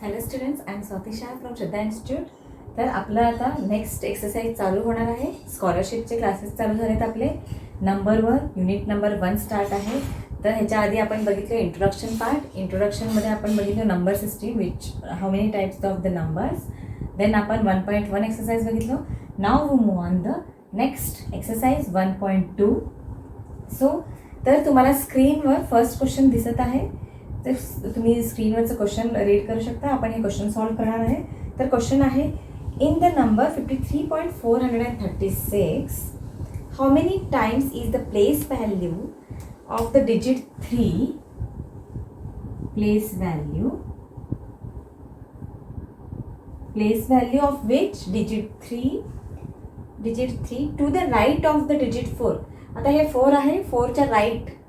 Hello students, I am Swati Shah from Shraddha institute. तर आपलं आता नेक्स्ट एक्सरसाइज चालू होणार आहे. स्कॉलरशिपचे क्लासेस चालू झालेत आपले. नंबर 1 युनिट नंबर 1 स्टार्ट आहे. तर ह्याच्या आधी आपण बघितलं इंट्रोडक्शन पार्ट. इंट्रोडक्शनमध्ये आपण बघितलं number system, which how many types of the numbers. Then आपण 1.1 एक्सरसाइज बघितलं. Now we move on the next exercise 1.2. तर तुम्हाला स्क्रीनवर फर्स्ट क्वेश्चन दिसत आहे. तर तुम्ही स्क्रीनवरचं क्वेश्चन रीड करू शकता. आपण हे क्वेश्चन सॉल्व करणार आहे. तर क्वेश्चन आहे, in the number 53.436 how many times is the place value of the digit 3, place value of which digit 3 to the right of the digit 4. आता हे 4 आहे. 4च्या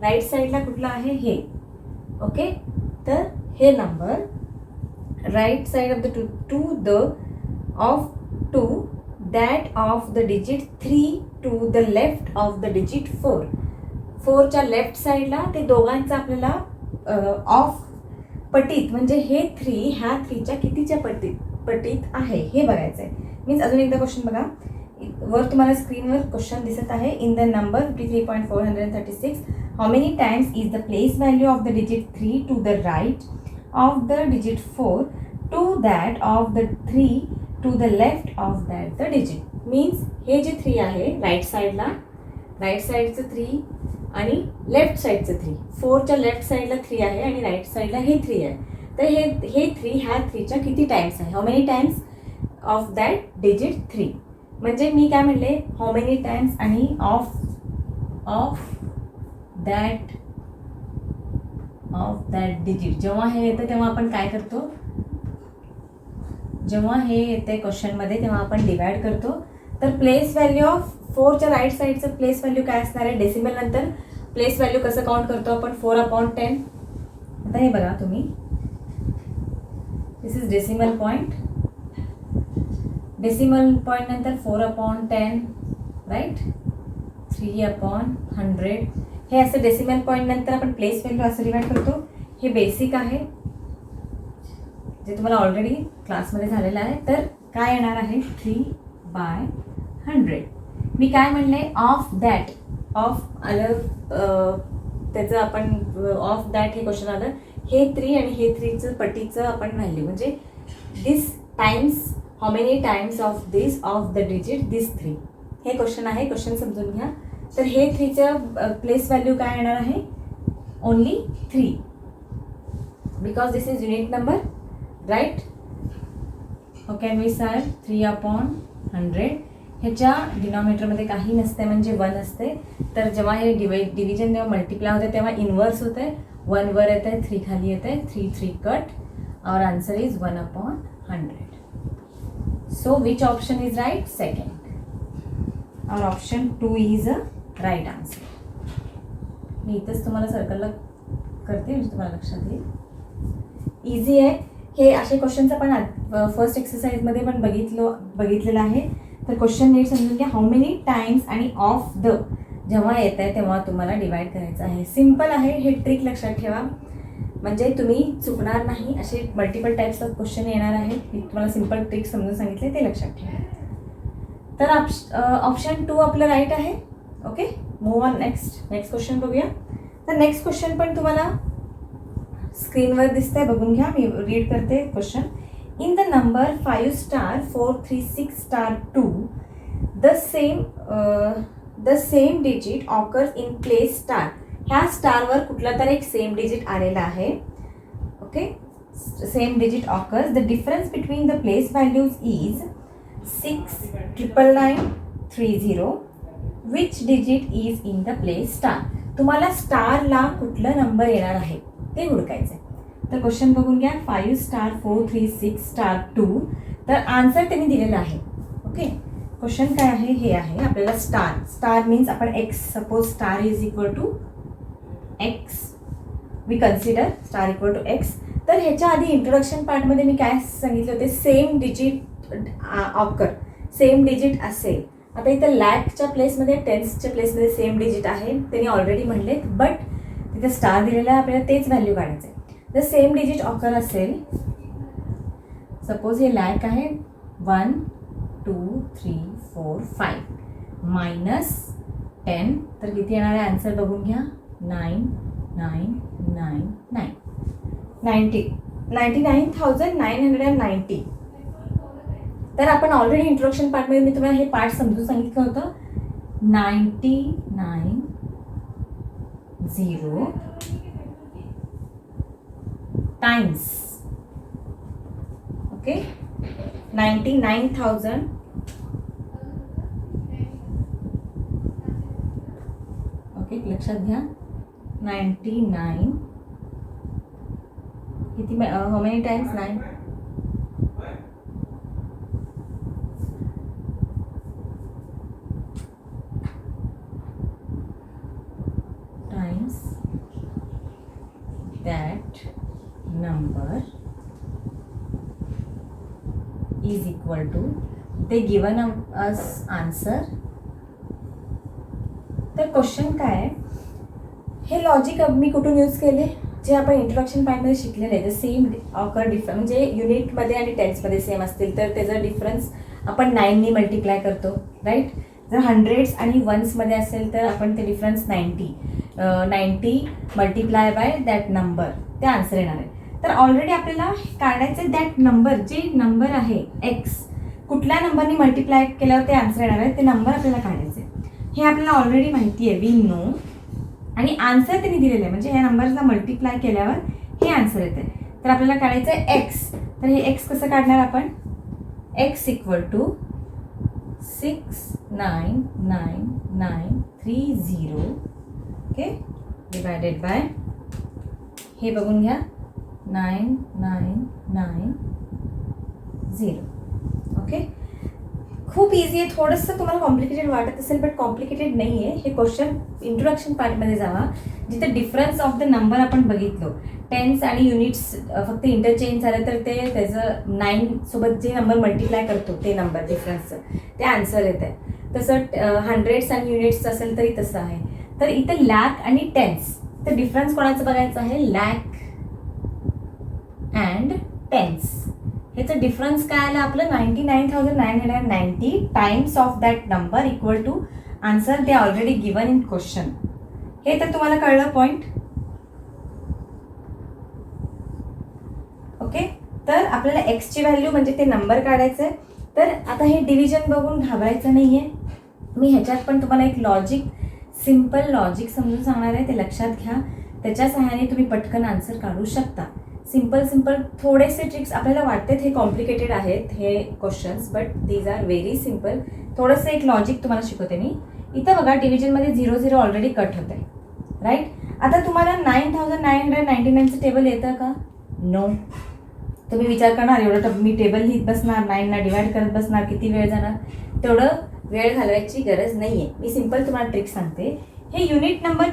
राईट साईडला कुठलं आहे हे. ओके, तर हे number right side of the to that of the digit 3 to the left of the digit 4. 4च्या लेफ्ट साईडला ते दोघांचं आपल्याला ऑफ पटीत, म्हणजे हे 3 ह्या 3च्या कितीच्या पटीत आहे हे बघायचं आहे. मीन्स अजून एकदा क्वेश्चन बघा. वर तुम्हाला स्क्रीनवर क्वेश्चन दिसत आहे. In the number 53.436 how many times is the place value of the digit 3 to the right of the digit 4 to that of the 3 to the left of that the digit. Means हे जे 3 आहे right साईडचं 3 आणि left साईडचं 3. 4च्या left साईडला 3 आहे आणि right साईडला हे 3 आहे. तर हे 3 ह्या 3च्या किती टाइम्स आहे. How many times of that digit 3. म्हणजे मी काय म्हणले, हाऊ मेनी टाइम्स आणि ऑफ दॅट डिजिट. जेव्हा हे येतं तेव्हा आपण काय करतो, जेव्हा हे येते क्वेश्चनमध्ये तेव्हा आपण डिवाइड करतो. तर प्लेस व्हॅल्यू ऑफ 4च्या राईट साईडचं प्लेस व्हॅल्यू काय असणार आहे. डेसिमल नंतर प्लेस व्हॅल्यू कसं काउंट करतो आपण, 4/10. आता हे बघा तुम्ही, this is decimal point. Decimal point नंतर 4/10, राईट, 3/100. हे असं डेसिमल पॉईंट नंतर आपण प्लेस व्हॅल्यू असं डिवाइड करतो. हे बेसिक आहे जे तुम्हाला ऑलरेडी क्लासमध्ये झालेलं आहे. तर काय येणार आहे, 3/100. मी काय म्हणले, ऑफ आलं, त्याचं आपण ऑफ दॅट हे क्वेश्चन आलं. हे 3 आणि हे 3चं पटीचं आपण व्हॅल्यू, म्हणजे this times, how many times of this of the digit this 3. हे क्वेश्चन आहे. क्वेश्चन समजून घ्या. तर हे 3चं प्लेस व्हॅल्यू काय येणार आहे, only 3, because this is unit number, right. How can we say 3/100. ह्याच्या डिनॉमिनेटरमध्ये काही नसते, म्हणजे 1 असते. तर जेव्हा हे डिव्हिजन जेव्हा मल्टिप्लाय होते तेव्हा इन्व्हर्स होते. 1 वर येते, 3 खाली येते, 3 cut. Our answer is 1/100. So which option is right, second. Our option 2 is a right answer. मी इथंच तुम्हाला सर्कलला करते म्हणजे तुम्हाला लक्षात येईल. इझी आहे हे. असे क्वेश्चन्स आपण फर्स्ट एक्सरसाइजमध्ये पण बघितलेलं आहे. तर क्वेश्चन नीट समजून घ्या. हाऊ मेनी टाइम्स आणि ऑफ द जेव्हा येत आहे तेव्हा तुम्हाला डिवाइड करायचं आहे. सिम्पल आहे. हे ट्रिक लक्षात ठेवा, म्हणजे तुम्ही चुकणार नाही. असे मल्टिपल टाइप्स ऑफ क्वेश्चन येणार आहेत. मी तुम्हाला सिम्पल ट्रिक समजून सांगितले, ते लक्षात ठेवा. तर ऑप्शन 2 आपलं राईट आहे. Okay, move on next question बघूया. तर नेक्स्ट क्वेश्चन पण तुम्हाला स्क्रीनवर दिसतंय, बघून घ्या. मी रीड करते question. In the number 5*436*2 the same digit occurs in place star. ह्या स्टारवर कुठला तर एक सेम डिजिट आलेला आहे. Okay, same digit occurs. The difference between the place values is 6,999,30. Which digit is in the place star. तुम्हाला स्टारला कुठलं number येणार आहे ते हुडकायचं आहे. तर क्वेश्चन बघून घ्या. 5*436*2. तर आन्सर त्यांनी दिलेलं आहे. ओके, क्वेश्चन काय आहे, हे आहे आपल्याला स्टार मीन्स आपण X, suppose star is equal to X, we consider star equal to X. तर ह्याच्या आधी इंट्रोडक्शन पार्टमध्ये मी काय सांगितले होते, same digit occur, same digit असेल. आता इथं लॅकच्या प्लेसमध्ये, टेन्सच्या प्लेसमध्ये सेम डिजिट आहे, त्यांनी ऑलरेडी म्हणलेत. बट तिथे स्टार दिलेला आहे, आपल्याला तेच व्हॅल्यू काढायचं आहे. जर सेम डिजिट ऑकर असेल सपोज हे लॅक आहे 1 2 3 4 5 मायनस 10, तर किती येणार आहे आन्सर बघून घ्या. 99,990. तर आपण ऑलरेडी इंट्रोडक्शन पार्टमध्ये मी तुम्हाला हे पार्ट समजून सांगितलं होतं. 99 टाइम्स, ओके, 99,000 ओके, लक्षात घ्या. 99 किती, how many times, 9 times that number is equal to, they given us answer. तर क्वेश्चन काय आहे, हे लॉजिक मी कुठून यूज केले, जे आपण इंट्रोडक्शन पार्टमध्ये शिकलेले आहे. सेम ऑकर डिफरन्स म्हणजे युनिटमध्ये आणि टेन्समध्ये सेम असतील तर त्याचा डिफरन्स आपण 9ने मल्टिप्लाय करतो, राईट. जर हंड्रेड्स आणि वन्समध्ये असेल तर आपण ते difference 90 multiply by that number, ते आन्सर येणार आहे. तर ऑलरेडी आपल्याला काढायचं दॅट नंबर, जे नंबर आहे एक्स, कुठल्या नंबरने मल्टिप्लाय केल्यावर ते आन्सर येणार आहे, ते नंबर आपल्याला काढायचे. हे आपल्याला ऑलरेडी माहिती आहे, वी नो. आणि आन्सर त्यांनी दिलेलं आहे, म्हणजे ह्या नंबरला मल्टिप्लाय केल्यावर हे आन्सर येते. तर आपल्याला काढायचं आहे एक्स. तर हे एक्स कसं काढणार आपण, X equal to 699,930, okay, divided by, हे बघून घ्या, 9990, ओके. खूप इझी आहे. थोडंसं तुम्हाला कॉम्प्लिकेटेड वाटत असेल, बट कॉम्प्लिकेटेड नाही आहे. हे क्वेश्चन इंट्रोडक्शन पार्टमध्ये जावा, जिथे डिफरन्स ऑफ द नंबर आपण बघितलो. टेन्स आणि युनिट्स फक्त इंटरचेंज झालं तर ते त्याचं 9 सोबत जे नंबर मल्टिप्लाय करतो ते नंबर डिफरन्सचं ते आन्सर येत आहे. तसं हंड्रेड्स आणि युनिट्स असेल तरी तसं आहे. तर इथं लॅक आणि टेन्स, तर डिफरन्स कोणाचं बघायचं आहे, लॅक अँड टेन्स. ह्याचं डिफरन्स काय आलं आपलं, 99,990 times of that number equal to answer they already given in question. हे तर तुम्हाला कळलं पॉईंट, ओके. तर आपल्याला एक्सची व्हॅल्यू म्हणजे ते नंबर काढायचं आहे. तर आता हे डिव्हिजन बघून घाबरायचं नाही आहे. मी ह्याच्यात पण तुम्हाला एक लॉजिक, सिम्पल लॉजिक समजून सांगणार आहे, ते लक्षात घ्या. त्याच्या सहाय्याने तुम्ही पटकन आन्सर काढू शकता. सिम्पल थोडेसे ट्रिक्स आपल्याला वाटतात हे कॉम्प्लिकेटेड आहेत हे questions, but these are very simple. थोडंसं एक लॉजिक तुम्हाला शिकवते मी. इथं बघा डिव्हिजनमध्ये 0 ऑलरेडी कट होत आहे, राईट. आता तुम्हाला 9,999चं टेबल येतं का, नो. तुम्ही विचार करणार एवढं मी टेबल लिहित बसणार, 9ला डिवाइड करत बसणार, किती वेळ जाणार, तेवढं वेळ घालवायची गरज नाही आहे. मी सिम्पल तुम्हाला ट्रिक सांगते. हे युनिट नंबर,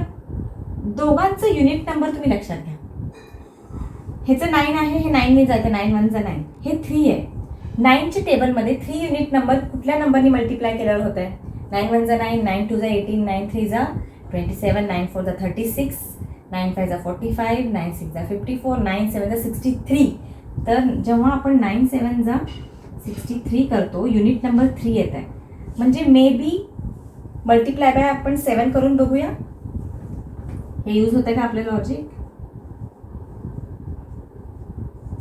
दोघांचं युनिट नंबर तुम्ही लक्षात घ्या. ह्याचं 9 आहे, हे 9ने जातं, 9 1 जा 9, हे 3 आहे. 9च्या टेबलमध्ये 3 युनिट नंबर कुठल्या नंबरनी मल्टिप्लाय केल्यावर होत आहे, 9 1 जा 9, 9 2 जा 18, 9 3 जा 27, 9 4 जा 36, 9 5 जा 45, 9 6 जा 54, 9 7 जा 63. तर जेव्हा आपण 9 7 जा 63 करतो, युनिट नंबर 3 येत आहे. म्हणजे मे बी मल्टिप्लाय बाय आपण 7 करून बघूया, हे यूज होतं का आपलं लॉजिक.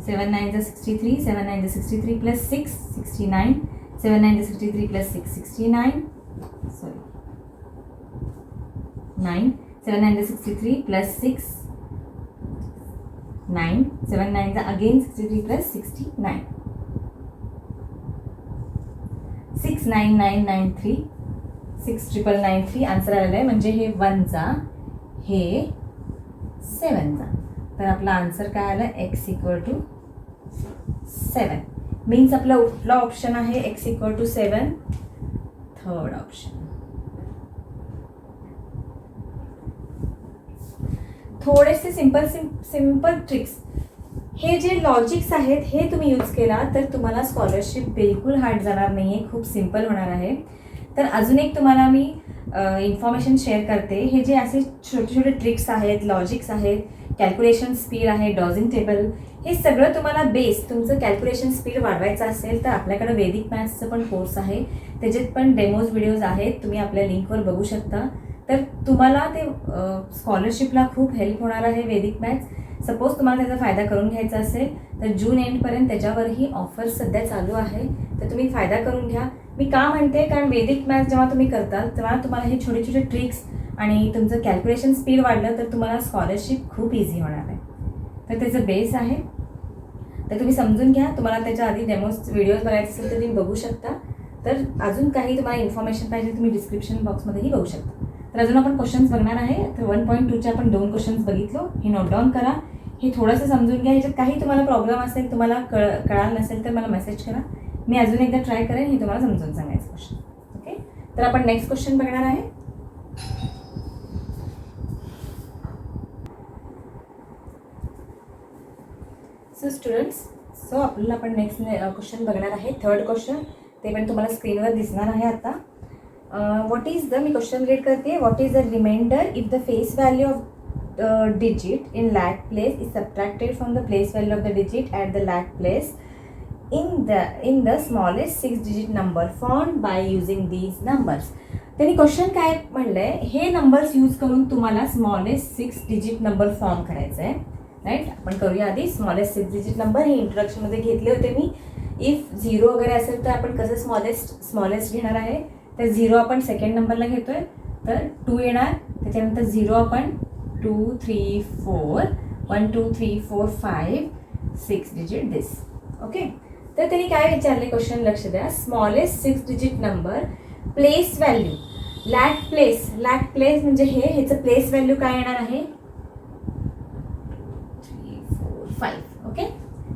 7 9 जा 63, 7 9 जा 63 प्लस 6 69, 7 9 जा 63 प्लस 6 69, सॉरी 9, 7 9 जा 63 प्लस 6 9, 7 9 जा अगेन 63 प्लस 69, 69993, 69993 आन्सर आलेला आहे. म्हणजे हे 1 जा, हे 7 जा. तर आपला आन्सर काय आला, एक्स इक्वल टू 7. मीन्स आपला कुठला ऑप्शन आहे, X equal to 7, third option. थोडेसे सिंपल ट्रिक्स, हे जे लॉजिक्स आहेत हे तुम्ही यूज केला तर तुम्हाला स्कॉलरशिप बिलकुल हार्ड जाणार नाही आहे, खूप सिंपल होणार आहे. तर अजून एक तुम्हाला मी इन्फॉर्मेशन शेअर करते, हे जे असे छोटे छोटे ट्रिक्स आहेत, लॉजिक्स आहेत, कॅल्क्युलेशन स्पीड आहे, डॉजिंग टेबल, हे सगळं तुम्हाला बेस तुमचं कॅल्क्युलेशन स्पीड वाढवायचं असेल तर आपल्याकडे वैदिक मॅथ्सचं पण कोर्स आहे. त्याच्यात पण डेमोज व्हिडिओज आहेत, तुम्ही आपल्या लिंकवर बघू शकता. तर तुम्हाला ते स्कॉलरशिपला खूप हेल्प होणार आहे वैदिक मॅथ्स. सपोज तुम्हाला त्याचा फायदा करून घ्यायचा असेल तर जून एंडपर्यंत त्याच्यावरही ऑफर सध्या चालू आहे, तर तुम्ही फायदा करून घ्या. मी का म्हणते, कारण वैदिक मॅथ्स जेव्हा तुम्ही करता तेव्हा तुम्हाला हे छोटे छोटे ट्रिक्स आणि तुमचं कॅल्क्युलेशन स्पीड वाढलं तर तुम्हाला स्कॉलरशिप खूप इझी होणार आहे. तर त्याचं बेस आहे, तर तुम्ही समजून घ्या. तुम्हाला त्याच्या आधी डेमोज व्हिडिओज बघायचे असेल तर तुम्ही बघू शकता. तर अजून काही तुम्हाला इन्फॉर्मेशन पाहिजे तुम्ही डिस्क्रिप्शन बॉक्समध्येही बघू शकता. तर अजून आपण क्वेश्चन्स बघणार आहे. तर 1.2चे आपण 2 क्वेश्चन्स बघितलो, हे नोट डाऊन करा. हे थोडंसं समजून घ्या. ह्याच्यात काही तुम्हाला प्रॉब्लेम असेल, तुम्हाला कळालं नसेल तर मला मेसेज करा, मी अजून एकदा ट्राय करेन हे तुम्हाला समजून सांगायचं क्वेश्चन. ओके, तर आपण नेक्स्ट क्वेश्चन बघणार आहे. सो स्टुडंट्स, सो आपल्याला आपण नेक्स्ट क्वेश्चन बघणार आहे. थर्ड क्वेश्चन, ते पण तुम्हाला स्क्रीनवर दिसणार आहे आता. व्हॉट इज द, मी क्वेश्चन रीड करते. What is the remainder if the face value of digit in lakh place is subtracted from the place value of the digit at the lakh place in the smallest 6-digit number formed by using these numbers. त्यांनी question काय म्हणलंय, हे numbers use करून तुम्हाला smallest 6 digit number form करायचा आहे. Right, आपण करूया आधी स्मॉलेस्ट 6 डिजिट नंबर. हे इंट्रोडक्शनमध्ये घेतले होते मी. इफ 0 वगैरे असेल तर आपण कसं स्मॉलेस्ट घेणार आहे, तर 0 आपण सेकंड नंबरला घेतोय, तर 2 येणार. त्याच्यानंतर 0 आपण 2, 3, 4, 1, 2, 3, 4, 5, 6 डिजिट दिस. ओके, तर त्यांनी काय विचारले क्वेश्चन, लक्ष द्या. Smallest 6 digit number place value lakh place म्हणजे ह्याचं प्लेस व्हॅल्यू काय येणार आहे, 3, 4, 5. Okay,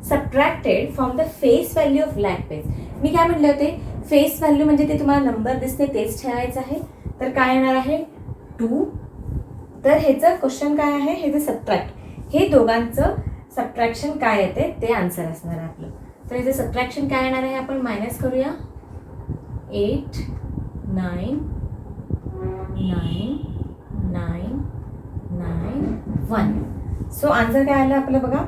subtracted from the face value of lakh place. मी काय म्हटले होते, फेस व्हॅल्यू म्हणजे ते तुम्हाला नंबर दिसते तेच ठेवायचं आहे. तर काय येणार आहे 2. तर ह्याचं क्वेश्चन काय आहे, ह्याचं सबट्रॅक्ट, हे दोघांचं सबट्रॅक्शन काय येते ते आन्सर असणार आहे आपलं. तर ह्याचं सबट्रॅक्शन काय येणार आहे, आपण मायनस करूया. 8, 9, 9, 9, 9, 1. सो आन्सर काय आलं आपलं बघा.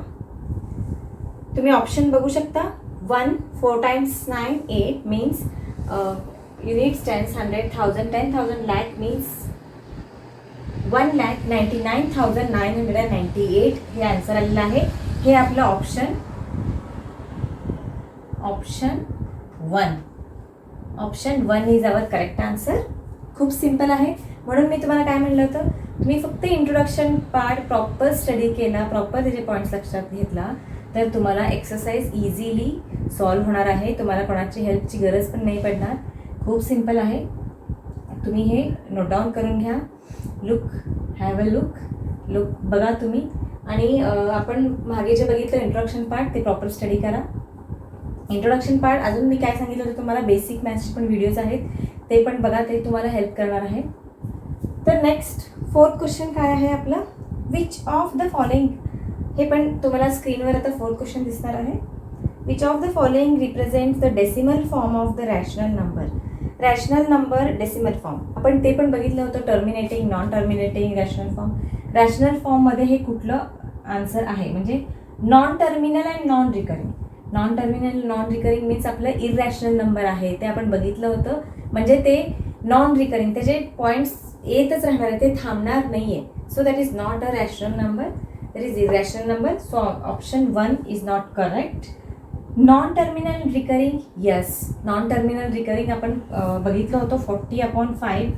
तुम्ही ऑप्शन बघू शकता. 1 4 times 9 8 means units, tens, 100, 1000, 10,000, lakh means 1,99,998 हे आन्सर आलेलं आहे. हे आपलं option 1 is our correct answer. खूप सिम्पल आहे. म्हणून मी तुम्हाला काय म्हणलं होतं, तुम्ही फक्त इंट्रोडक्शन पार्ट प्रॉपर स्टडी केला, प्रॉपर त्याचे पॉईंट्स लक्षात घेतला तर तुम्हाला एक्सरसाइज इझिली सॉल्व्ह होणार आहे. तुम्हाला कोणाची हेल्पची गरज पण नाही पडणार. खूप सिम्पल आहे. तुम्ही हे नोट डाऊन करून घ्या. हॅव अ लुक बघा तुम्ही. आणि आपण मागे जे बघितलं इंट्रोडक्शन पार्ट ते प्रॉपर स्टडी करा. इंट्रोडक्शन पार्ट अजून मी काय सांगितलं होतं तुम्हाला, बेसिक मॅथ्सचे पण व्हिडिओज आहेत ते पण बघा, ते तुम्हाला हेल्प करणार आहे. तर नेक्स्ट 4th क्वेश्चन काय आहे आपला, विच ऑफ द फॉलोइंग, हे पण तुम्हाला स्क्रीनवर आता 4th क्वेश्चन दिसणार आहे. Which of the following represents the decimal form of the rational number. Rational number decimal form आपण ते पण बघितलं होतं, terminating, non terminating, rational form. Rational फॉर्ममध्ये हे कुठलं आन्सर आहे, म्हणजे non terminal and non recurring. Non terminal non recurring means आपलं इररॅशनल नंबर आहे, ते आपण बघितलं होतं. म्हणजे ते नॉन रिकरिंग, त्याचे पॉईंट्स येतच राहणार आहे, ते थांबणार नाही आहे. So that is not a rational number, that is irrational number. So option 1 is not correct. Non terminal recurring, yes, non terminal recurring आपण बघितलं होतं 40/5.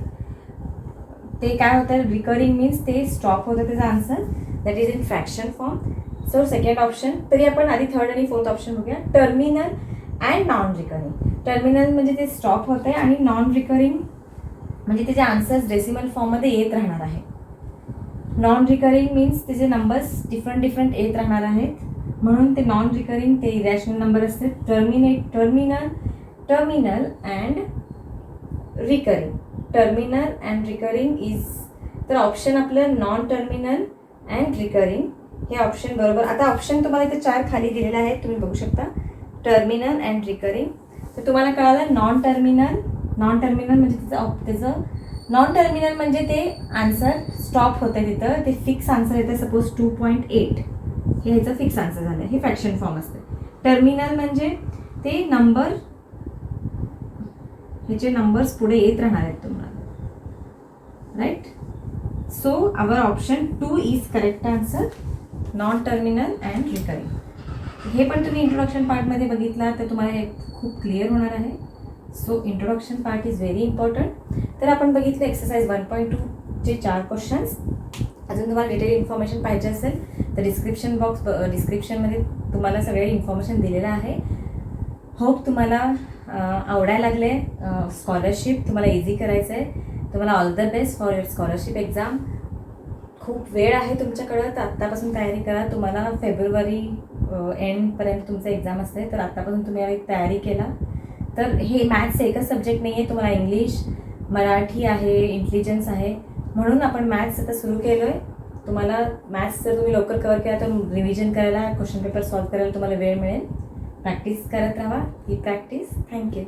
ते काय होतं, रिकरिंग मीन्स ते स्टॉप होतं त्याचा answer, that is in fraction form. So second option. तरी आपण आधी 3rd आणि 4th ऑप्शन बघूया. Terminal and non recurring. Terminal म्हणजे ते स्टॉप होतं आहे आणि नॉन रिकरिंग म्हणजे त्याचे आन्सर्स डेसिमल फॉर्ममध्ये येत राहणार आहे. नॉन रिकरिंग मीन्स त्याचे नंबर्स डिफरंट येत राहणार आहेत, म्हणून ते नॉन रिकरिंग, ते इरॅशनल नंबर असते. टर्मिनल अँड रिकरिंग इज, तर ऑप्शन आपलं नॉन टर्मिनल अँड रिकरिंग हे ऑप्शन बरोबर. आता ऑप्शन तुम्हाला इथे 4 खाली दिलेले आहेत, तुम्ही बघू शकता. Terminal and recurring. तर तुम्हाला कळालं नॉन टर्मिनल म्हणजे त्याचं नॉन टर्मिनल म्हणजे ते आन्सर स्टॉप होतं तिथं, ते फिक्स आन्सर येतं. सपोज 2.8 हे ह्याचं फिक्स आन्सर झालं, हे फ्रॅक्शन फॉर्म असते. टर्मिनल म्हणजे ते नंबर, ह्याचे नंबर्स पुढे येत राहणार आहेत तुम्हाला, right. So our option 2 is correct answer, non terminal and recurring. हे पण तुम्ही इंट्रोडक्शन पार्टमध्ये बघितला तर तुम्हाला हे खूप क्लिअर होणार आहे. So introduction part is very important. तर आपण बघितलं एक्सरसाइज 1.2चे 4 क्वेश्चन्स. अजून तुम्हाला डिटेल इन्फॉर्मेशन पाहिजे असेल तर डिस्क्रिप्शनमध्ये तुम्हाला सगळे इन्फॉर्मेशन दिलेलं आहे. होप तुम्हाला आवडायला लागले. स्कॉलरशिप तुम्हाला इझी करायचं आहे. तुम्हाला all the best for your scholarship exam. खूप वेळ आहे तुमच्याकडं, तर आत्तापासून तयारी करा. तुम्हाला फेब्रुवारी एंडपर्यंत तुमचं एक्झाम असते, तर आत्तापासून तुम्ही यावेळी तयारी केला तर हे मॅथ्स एकच सब्जेक्ट नाही आहे, तुम्हाला इंग्लिश, मराठी आहे, इंटेलिजन्स आहे, म्हणून आपण मॅथ्स आता सुरू केलं आहे. तुम्हाला मॅथ्स जर तुम्ही लवकर कवर केला तर रिव्हिजन करायला, क्वेश्चन पेपर सॉल्व्ह करायला तुम्हाला वेळ मिळेल. प्रॅक्टिस करत राहा. ही प्रॅक्टिस. थँक्यू.